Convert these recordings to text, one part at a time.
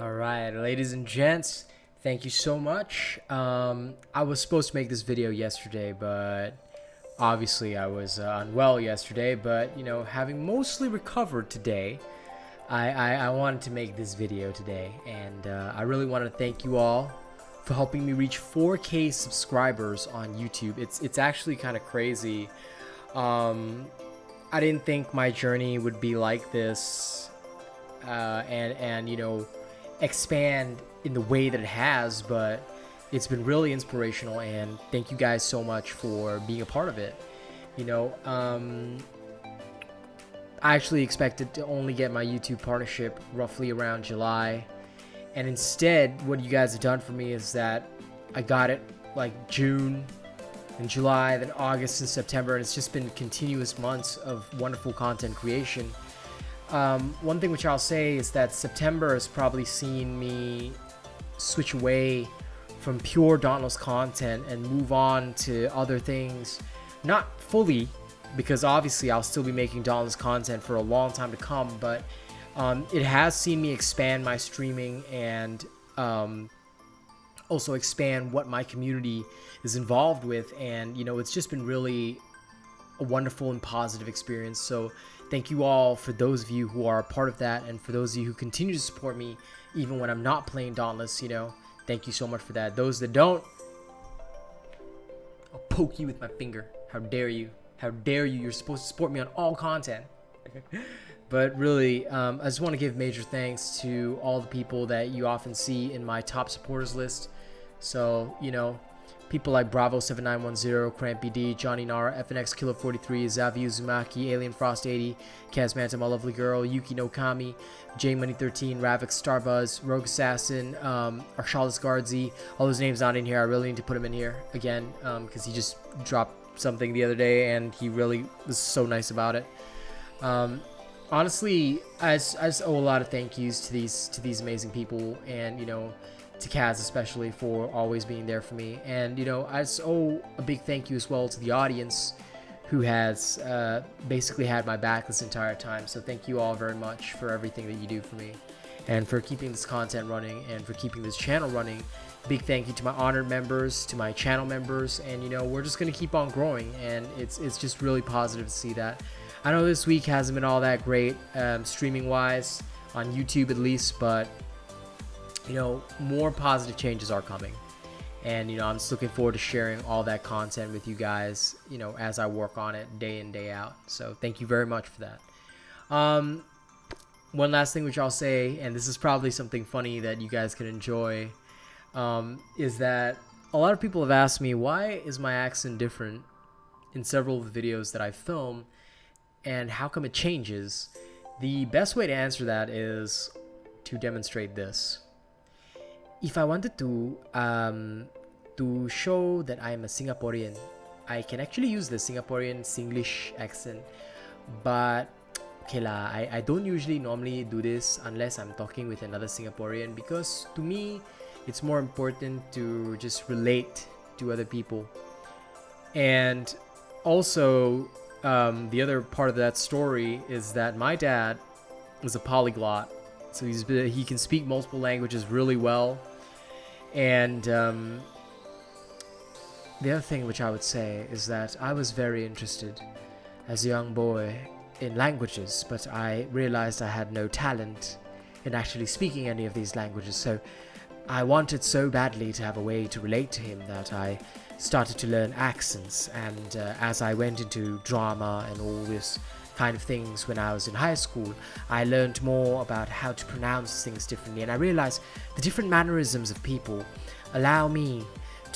All right, ladies and gents, thank you so much. I was supposed to make this video yesterday, but obviously I was unwell yesterday. But having mostly recovered today, I wanted to make this video today, and I really want to thank you all for helping me reach 4K subscribers on YouTube. It's actually kind of crazy. I didn't think my journey would be like this, and expand in the way that it has, but it's been really inspirational, and thank you guys so much for being a part of it. you know um I actually expected to only get my YouTube partnership roughly around July, and instead what you guys have done for me is that I got it like June and July, then August and September, and it's just been continuous months of wonderful content creation. One thing which I'll say is that September has probably seen me switch away from pure Dauntless content and move on to other things. Not fully, because obviously I'll still be making Dauntless content for a long time to come, but it has seen me expand my streaming and also expand what my community is involved with, and it's just been really a wonderful and positive experience. So thank you all, for those of you who are a part of that, and for those of you who continue to support me even when I'm not playing Dauntless. Thank you so much for that. Those that don't, I'll poke you with my finger. How dare you? How dare you? You're supposed to support me on all content. But really, I just want to give major thanks to all the people that you often see in my top supporters list. So, people like Bravo7910, Cramp BD, Johnny Nara, FNX Killer 43, Zavi Uzumaki, Alien Frost 80, Kazmanta, My Lovely Girl, Yuki no Kami, J Money 13, Ravik Starbuzz, Rogue Assassin, Arshalis Guardzi. All those names not in here. I really need to put him in here again, because he just dropped something the other day and he really was so nice about it. Honestly, I just owe a lot of thank yous to these amazing people, and to Kaz especially, for always being there for me. And I just owe a big thank you as well to the audience, who has basically had my back this entire time. So thank you all very much for everything that you do for me, and for keeping this content running, and for keeping this channel running. Big thank you to my honored members, to my channel members, and we're just gonna keep on growing, and it's just really positive to see that. I know this week hasn't been all that great, streaming wise, on YouTube at least, but more positive changes are coming, and I'm just looking forward to sharing all that content with you guys, as I work on it day in, day out. So thank you very much for that. One last thing which I'll say, and this is probably something funny that you guys can enjoy, is that a lot of people have asked me, why is my accent different in several of the videos that I film, and how come it changes? The best way to answer that is to demonstrate this. If I wanted to show that I am a Singaporean, I can actually use the Singaporean Singlish accent, but okay lah, I don't usually normally do this unless I'm talking with another Singaporean, because to me it's more important to just relate to other people. And also, the other part of that story is that my dad is a polyglot, so he can speak multiple languages really well. And the other thing which I would say is that I was very interested as a young boy in languages, but I realized I had no talent in actually speaking any of these languages. So I wanted so badly to have a way to relate to him that I started to learn accents, and as I went into drama and all this kind of things when I was in high school, I learned more about how to pronounce things differently, and I realized the different mannerisms of people allow me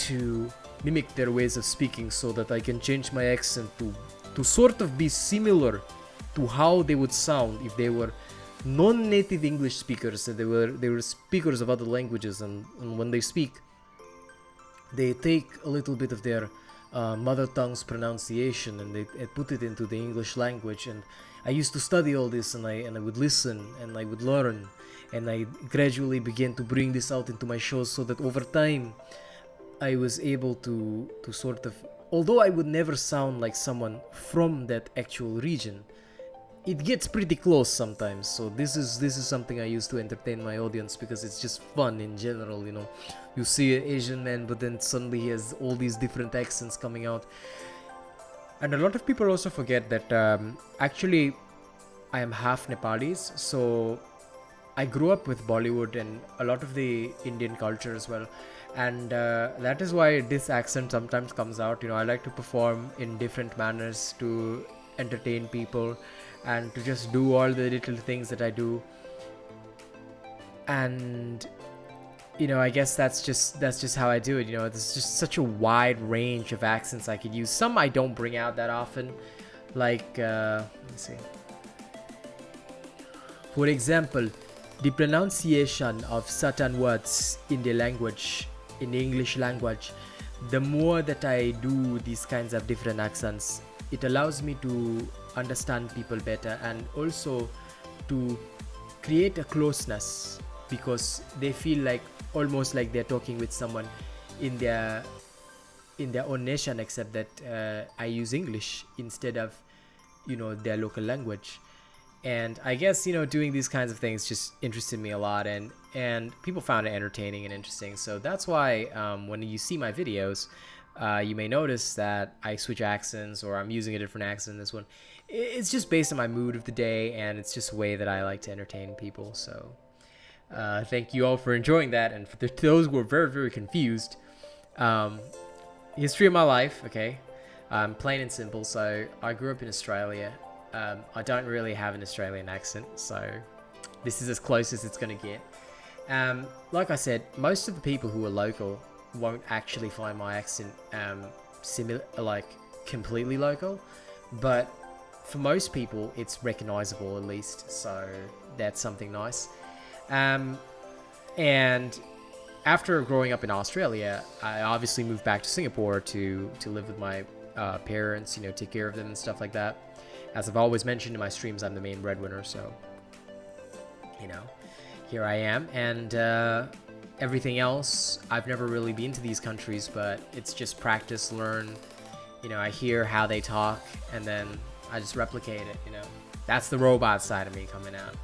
to mimic their ways of speaking, so that I can change my accent to sort of be similar to how they would sound if they were non-native English speakers, and they were speakers of other languages, and when they speak, they take a little bit of their mother tongue's pronunciation and they put it into the English language. And I used to study all this, and I would listen and I would learn, and I gradually began to bring this out into my shows, so that over time I was able to sort of, although I would never sound like someone from that actual region, it gets pretty close sometimes. So this is something I use to entertain my audience, because it's just fun in general. You see an Asian man, but then suddenly he has all these different accents coming out. And a lot of people also forget that actually I am half Nepalese, so I grew up with Bollywood and a lot of the Indian culture as well, and that is why this accent sometimes comes out. I like to perform in different manners to entertain people and to just do all the little things that I do. And I guess that's just how I do it. There's just such a wide range of accents I could use. Some I don't bring out that often, like let me see. For example, the pronunciation of certain words in the English language, the more that I do these kinds of different accents, it allows me to understand people better, and also to create a closeness, because they feel like almost like they're talking with someone in their own nation, except that I use English instead of their local language. And I guess doing these kinds of things just interested me a lot, and people found it entertaining and interesting. So that's why when you see my videos, you may notice that I switch accents, or I'm using a different accent in this one. It's just based on my mood of the day, and it's just a way that I like to entertain people. So thank you all for enjoying that. And for those who are very, very confused, history of my life, okay, plain and simple. So I grew up in Australia. I don't really have an Australian accent, so this is as close as it's going to get. Like I said, most of the people who are local won't actually find my accent similar, like completely local, but for most people it's recognizable at least, so that's something nice. And after growing up in Australia, I obviously moved back to Singapore to live with my parents, take care of them and stuff like that. As I've always mentioned in my streams, I'm the main breadwinner, so here I am. And everything else, I've never really been to these countries, but it's just practice, learn. I hear how they talk, and then I just replicate it. That's the robot side of me coming out.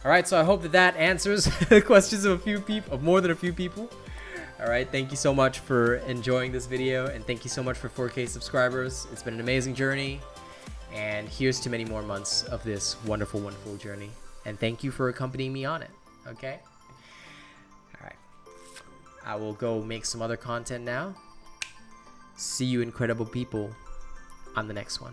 All right, so I hope that answers the questions of more than a few people. All right, thank you so much for enjoying this video, and thank you so much for 4K subscribers. It's been an amazing journey. And here's to many more months of this wonderful, wonderful journey. And thank you for accompanying me on it. Okay? Alright. I will go make some other content now. See you incredible people on the next one.